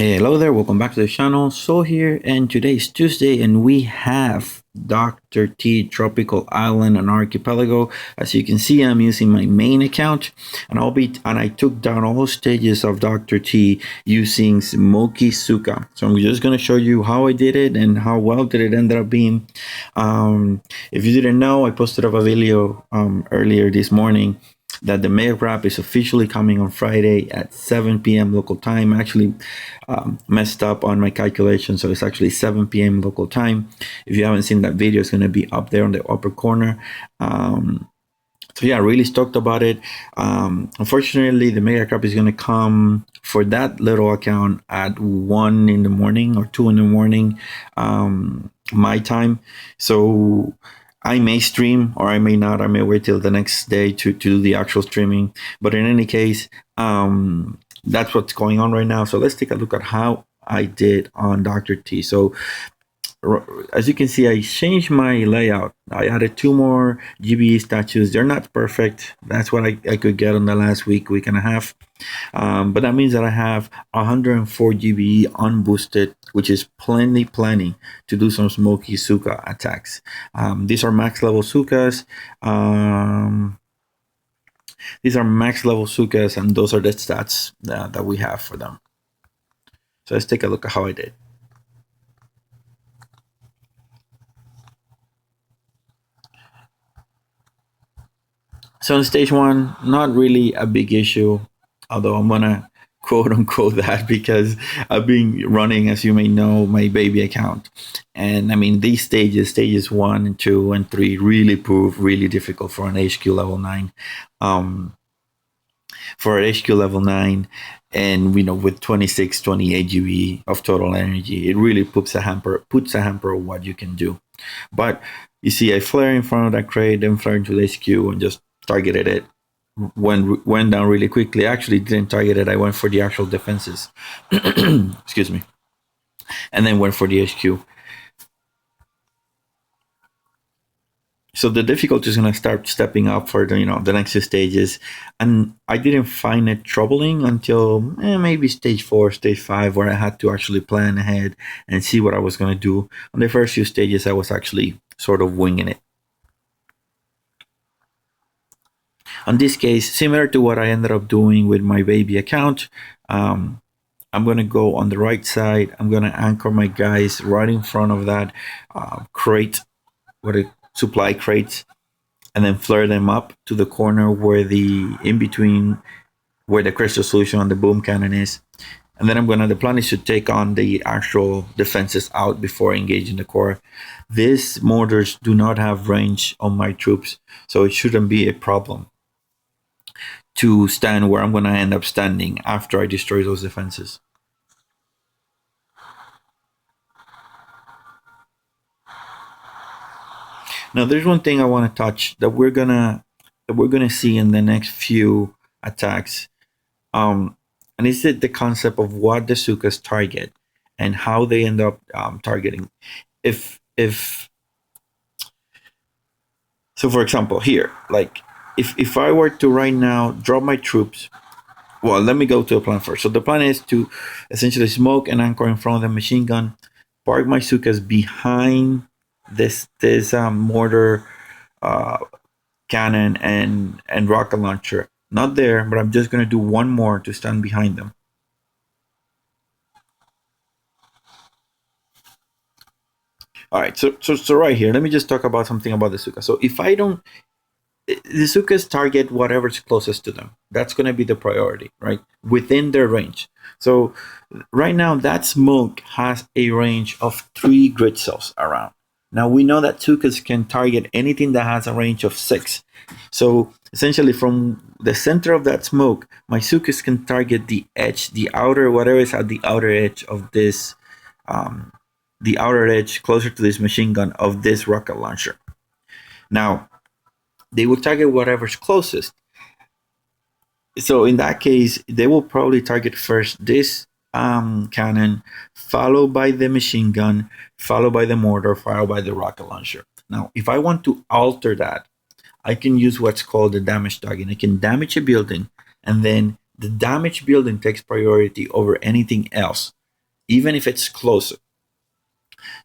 Hey, hello there, welcome back to the channel. So here, and today is Tuesday, and we have Dr. T Tropical Island and Archipelago. As you can see, I'm using my main account, and I took down all stages of Dr. T using Smokey Zooka. So I'm just gonna show you how I did it and how well did it end up being. If you didn't know, I posted up a video earlier this morning that the Mega Wrap is officially coming on Friday at 7 p.m. local time. Actually, messed up on my calculation, so it's actually 7 p.m. local time. If you haven't seen that video, it's going to be up there on the upper corner. So yeah, really stoked about it. Unfortunately, the Mega Crop is going to come for that little account at 1 in the morning or 2 in the morning, my time. So I may stream or I may not. I may wait till the next day to do the actual streaming. But in any case, that's what's going on right now. So let's take a look at how I did on Dr. T. So as you can see, I changed my layout. I added 2 more GBE statues. They're not perfect. That's what I could get on the last week and a half. But that means that I have 104 GBE unboosted, which is plenty to do some Smokey Zooka attacks. These are max level Zookas. These are max level Zookas, and those are the stats that we have for them. So let's take a look at how I did. So in stage 1, not really a big issue, although I'm gonna quote unquote that because I've been running, as you may know, my baby account. And I mean, these stages 1 and 2 and 3 really prove really difficult for an HQ level 9. For an HQ level 9, and with 26, 28 GB of total energy, it really puts a hamper of what you can do. But you see, I flare in front of that crate, then flare into the HQ and just targeted it. Went down really quickly. Actually didn't target it. I went for the actual defenses. Excuse me. And then went for the HQ. So the difficulty is going to start stepping up for the Nexus stages, and I didn't find it troubling until maybe stage 4, stage 5, where I had to actually plan ahead and see what I was going to do. On the first few stages, I was actually sort of winging it. On this case, similar to what I ended up doing with my baby account, I'm going to go on the right side. I'm going to anchor my guys right in front of that crate, supply crates, and then flare them up to the corner where where the crystal solution on the boom cannon is. And then the plan is to take on the actual defenses out before engaging the core. These mortars do not have range on my troops, so it shouldn't be a problem to stand where I'm going to end up standing after I destroy those defenses. Now, there's one thing I want to touch that we're gonna see in the next few attacks, and it's the concept of what the zookas target and how they end up targeting. So, for example, here, like if I were to right now drop my troops, well, let me go to the plan first. So the plan is to essentially smoke and anchor in front of the machine gun, park my zookas behind this mortar, cannon, and rocket launcher. Not there, but I'm just gonna do one more to stand behind them. All right, so right here, let me just talk about something about the Zooka. So if I don't, the Zookas target whatever's closest to them. That's going to be the priority, right? Within their range. So right now, that smoke has a range of 3 grid cells around. Now we know that Zookas can target anything that has a range of 6. So essentially, from the center of that smoke, my Zookas can target the edge, the outer, whatever is at the outer edge of this. The outer edge closer to this machine gun of this rocket launcher. Now, they will target whatever's closest. So in that case, they will probably target first this cannon, followed by the machine gun, followed by the mortar, followed by the rocket launcher. Now, if I want to alter that, I can use what's called the damage target. I can damage a building, and then the damaged building takes priority over anything else. even if it's closer.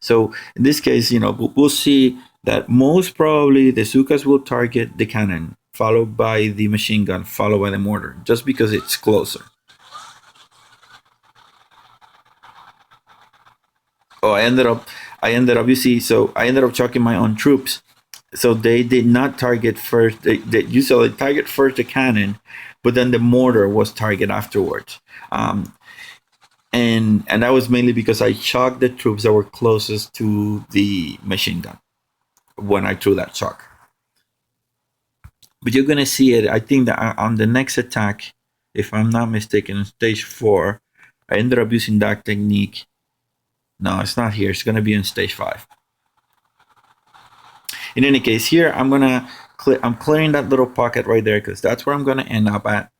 So in this case, we'll see that most probably the zookas will target the cannon, followed by the machine gun, followed by the mortar, just because it's closer. Oh, I ended up chucking my own troops. So they did not target first. They usually target first the cannon, but then the mortar was target afterwards. Um, and that was mainly because I shocked the troops that were closest to the machine gun when I threw that shock. But you're gonna see it. I think that on the next attack, if I'm not mistaken, in stage 4, I ended up using that technique. No, it's not here. It's gonna be in stage 5. In any case, here I'm clearing that little pocket right there because that's where I'm gonna end up at.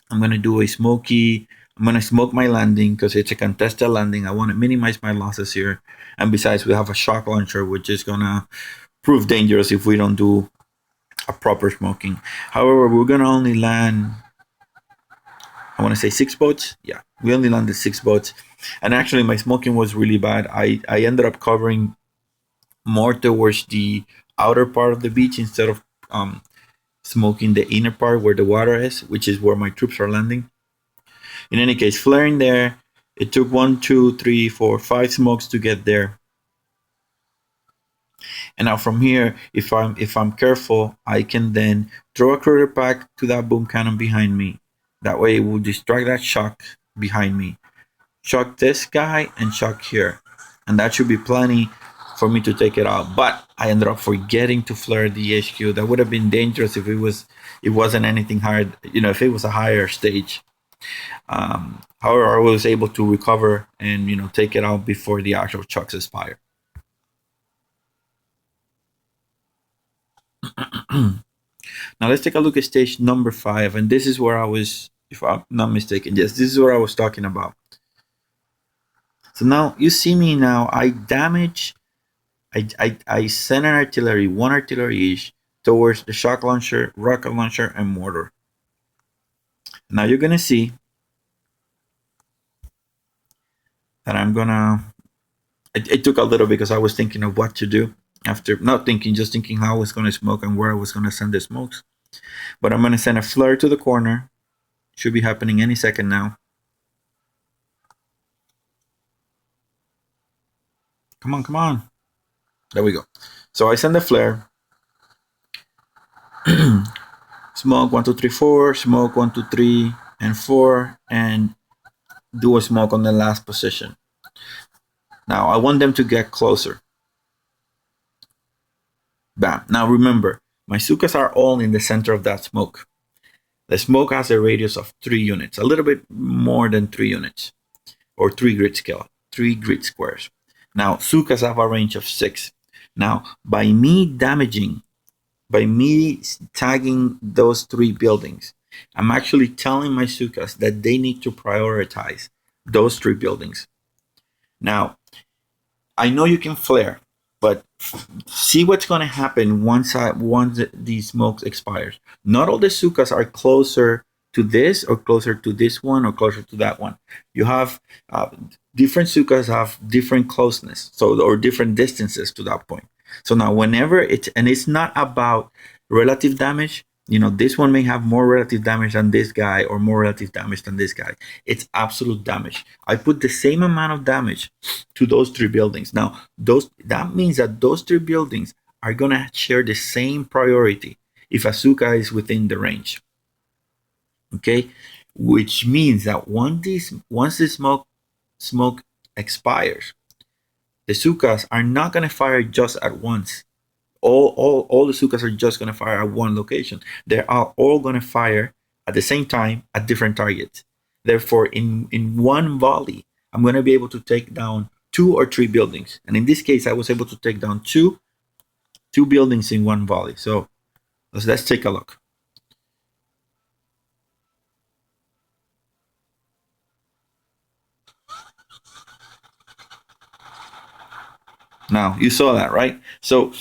I'm gonna do a Smokey. I'm gonna smoke my landing because it's a contested landing. I want to minimize my losses here. And besides, we have a shock launcher, which is gonna prove dangerous if we don't do a proper smoking. However, we're gonna only land, I want to say 6 boats. Yeah, we only landed 6 boats. And actually, my smoking was really bad. I ended up covering more towards the outer part of the beach instead of smoking the inner part where the water is, which is where my troops are landing. In any case, flaring there, it took 1, 2, 3, 4, 5 smokes to get there. And now from here, if I'm careful, I can then throw a quarter pack to that boom cannon behind me. That way, it will distract that shock behind me. Shock this guy and shock here, and that should be plenty for me to take it out. But I ended up forgetting to flare the HQ. That would have been dangerous if it wasn't anything hard. If it was a higher stage. However, I was able to recover and take it out before the actual chucks expire. Now let's take a look at stage number 5, and this is where I was, if I'm not mistaken, yes, this is what I was talking about. So now you see me now. I send an artillery, 1 artillery each, towards the shock launcher, rocket launcher, and mortar. Now you're gonna see that I'm gonna. It took a little because I was thinking of what to do after not thinking, just thinking how I was gonna smoke and where I was gonna send the smokes. But I'm gonna send a flare to the corner. Should be happening any second now. Come on, come on. There we go. So I send the flare. Smoke 1, 2, 3, 4. Smoke 1, 2, 3, and 4, and do a smoke on the last position. Now I want them to get closer. Bam. Now remember, my zookas are all in the center of that smoke. The smoke has a radius of 3 units, a little bit more than 3 units, or 3 grid scale, 3 grid squares. Now zookas have a range of 6. Now by me tagging those 3 buildings, I'm actually telling my zookas that they need to prioritize those 3 buildings. Now, I know you can flare, but see what's going to happen once the smoke expires. Not all the zookas are closer to this or closer to this one or closer to that one. You have different zookas have different closeness, or different distances to that point. So now whenever it's not about relative damage, this one may have more relative damage than this guy or more relative damage than this guy. It's absolute damage. I put the same amount of damage to those 3 buildings. Now, that means that those 3 buildings are going to share the same priority if a zooka is within the range. Okay? Which means that once the smoke expires, the zookas are not going to fire just at once. All the zookas are just going to fire at one location. They are all going to fire at the same time at different targets. Therefore, in one volley, I'm going to be able to take down 2 or 3 buildings. And in this case, I was able to take down two buildings in one volley. So let's take a look. Now, you saw that, right? So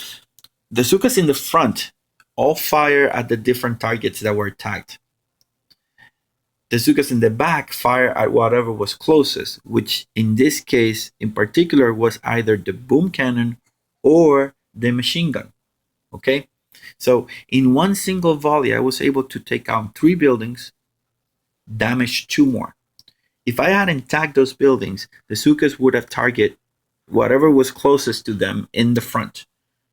the zookas in the front all fire at the different targets that were tagged. The zookas in the back fire at whatever was closest, which in this case in particular was either the boom cannon or the machine gun. Okay, so in one single volley, I was able to take out 3 buildings, damage 2 more. If I hadn't tagged those buildings, the zookas would have targeted whatever was closest to them in the front.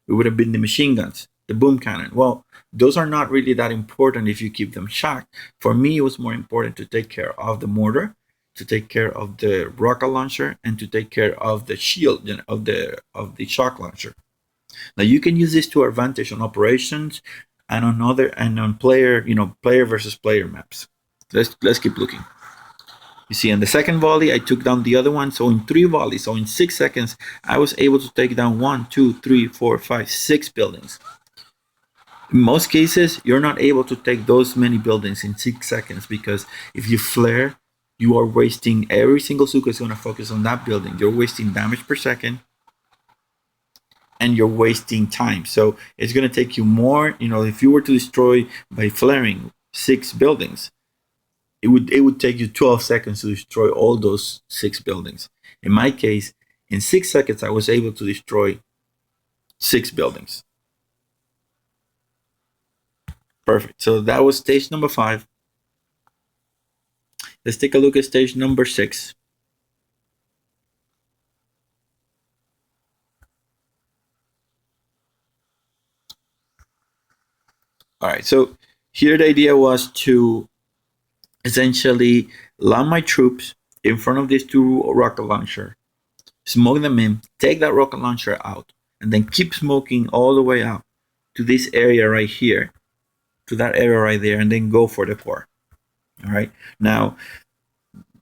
It would have been the machine guns, the boom cannon. Well, those are not really that important if you keep them shocked. For me, it was more important to take care of the mortar, to take care of the rocket launcher, and to take care of the shield, of the shock launcher. Now you can use this to our advantage on operations and on other and on player versus player maps. Let's keep looking. You see, in the second volley, I took down the other one. So in 3 volleys, so in 6 seconds, I was able to take down 1, 2, 3, 4, 5, 6 buildings. In most cases, you're not able to take those many buildings in 6 seconds because if you flare, you are wasting every single Zooka is going to focus on that building. You're wasting damage per second and you're wasting time. So it's going to take you more, if you were to destroy by flaring 6 buildings, it would take you 12 seconds to destroy all those 6 buildings. In my case, in 6 seconds, I was able to destroy 6 buildings. Perfect. So that was stage number 5. Let's take a look at stage number 6. All right. So here the idea was to essentially land my troops in front of these 2 rocket launcher, smoke them in, take that rocket launcher out, and then keep smoking all the way out to this area right here, to that area right there, and then go for the core. All right. Now,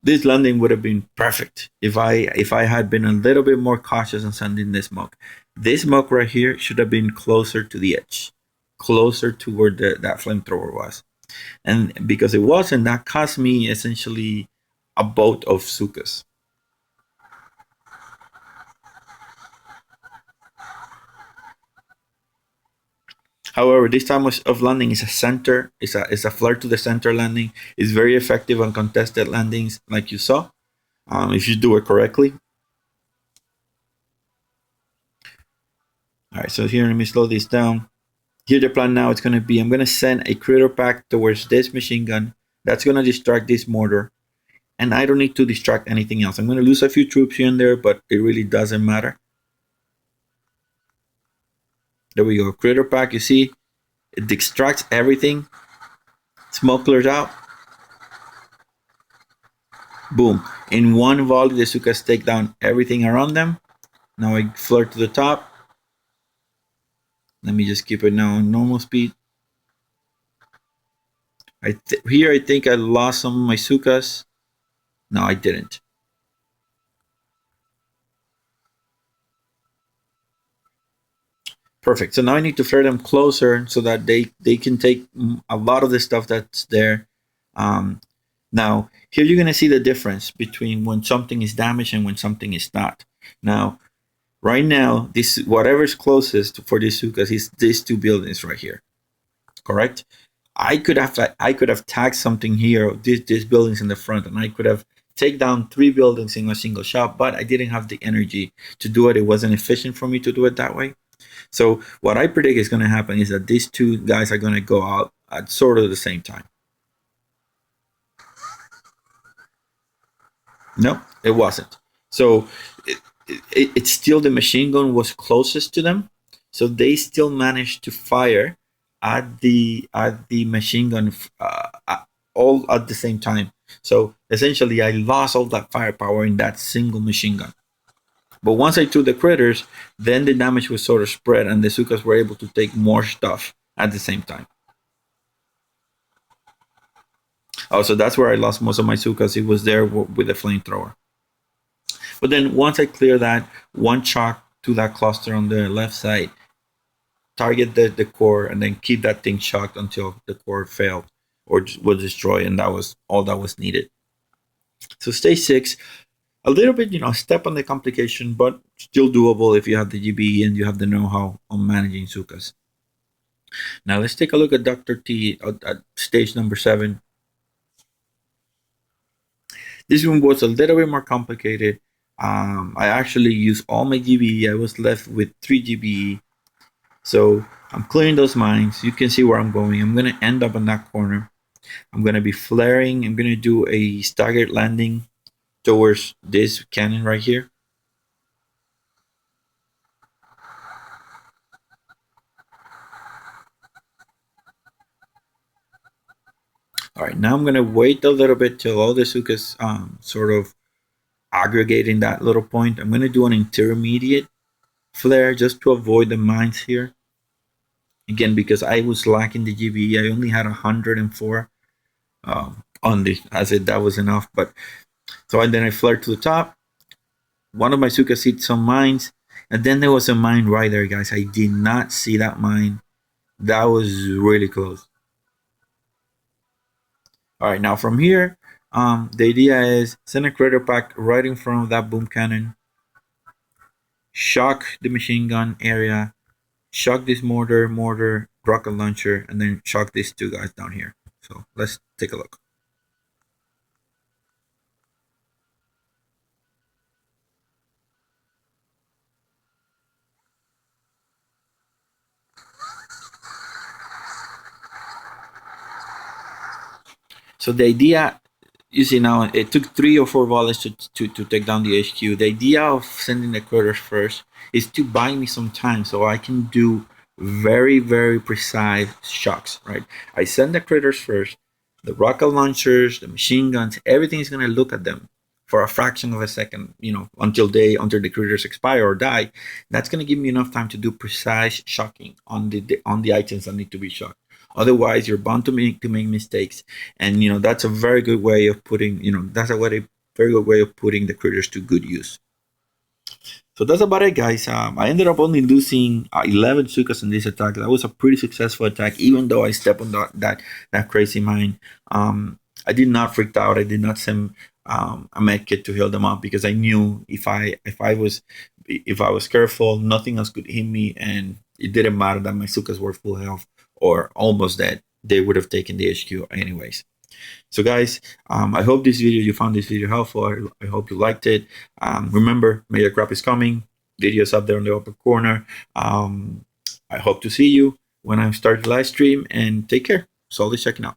this landing would have been perfect if I had been a little bit more cautious on sending this smoke. This smoke right here should have been closer to the edge, closer to where that flamethrower was. And because it wasn't, that cost me essentially a boat of zookas. However, this time of landing is a center, it's a flare to the center landing. It's very effective on contested landings, like you saw, if you do it correctly. All right, so here, let me slow this down. Here the plan now is going to be, I'm going to send a critter pack towards this machine gun. That's going to distract this mortar. And I don't need to distract anything else. I'm going to lose a few troops here and there, but it really doesn't matter. There we go. Critter pack, you see, it distracts everything. Smoke clears out. Boom. In one volley, the zookas take down everything around them. Now I flare to the top. Let me just keep it now on normal speed. Here I think I lost some of my zookas. No, I didn't. Perfect. So now I need to flare them closer so that they can take a lot of the stuff that's there. Now, here you're going to see the difference between when something is damaged and when something is not. Now, right now, this whatever's closest for these zookas is these 2 buildings right here. Correct? I could have tagged something here, these buildings in the front, and I could have take down 3 buildings in a single shot, but I didn't have the energy to do it. It wasn't efficient for me to do it that way. So what I predict is going to happen is that these 2 guys are going to go out at sort of the same time. No, it wasn't. So it's still the machine gun was closest to them, so they still managed to fire at the machine gun all at the same time. So essentially, I lost all that firepower in that single machine gun. But once I threw the critters, then the damage was sort of spread, and the zookas were able to take more stuff at the same time. Oh, so that's where I lost most of my zookas. It was there with the flamethrower. But then once I clear that, one chalk to that cluster on the left side, target the core, and then keep that thing shocked until the core failed or was destroyed, and that was all that was needed. So stage 6, a little bit, step on the complication, but still doable if you have the GB and you have the know-how on managing zookas. Now let's take a look at Dr. T at stage number 7. This one was a little bit more complicated. I actually used all my GBE. I was left with 3 GBE. So I'm clearing those mines. You can see where I'm going. I'm going to end up in that corner. I'm going to be flaring. I'm going to do a staggered landing towards this cannon right here. All right, now I'm going to wait a little bit till all the zookas sort of aggregate in that little point. I'm going to do an intermediate flare just to avoid the mines here. Again, because I was lacking the GBE, I only had 104 on the. I said that was enough, but so and then I flared to the top. One of my zookas hit some mines, and then there was a mine right there, guys. I did not see that mine. That was really close. All right, now from here, the idea is send a crater pack right in front of that boom cannon, shock the machine gun area, shock this mortar, rocket launcher, and then shock these two guys down here. So let's take a look. So the idea, you see now, it took 3 or 4 volleys to take down the HQ. The idea of sending the critters first is to buy me some time so I can do very precise shocks, right? I send the critters first, the rocket launchers, the machine guns, everything is gonna look at them for a fraction of a second, until the critters expire or die. That's gonna give me enough time to do precise shocking on the items that need to be shocked. Otherwise, you're bound to make mistakes, and that's a very good way of putting that's a very good way of putting the critters to good use. So that's about it, guys. I ended up only losing 11 sukas in this attack. That was a pretty successful attack, even though I stepped on that crazy mine. I did not freak out. I did not send a med kit to heal them up because I knew if I was careful, nothing else could hit me, and it didn't matter that my sukas were full health or almost dead. They would have taken the HQ anyways. So, guys, I hope you found this video helpful. I hope you liked it. Remember, Major Crop is coming. Videos up there in the upper corner. I hope to see you when I start the live stream, and take care. Solid checking out.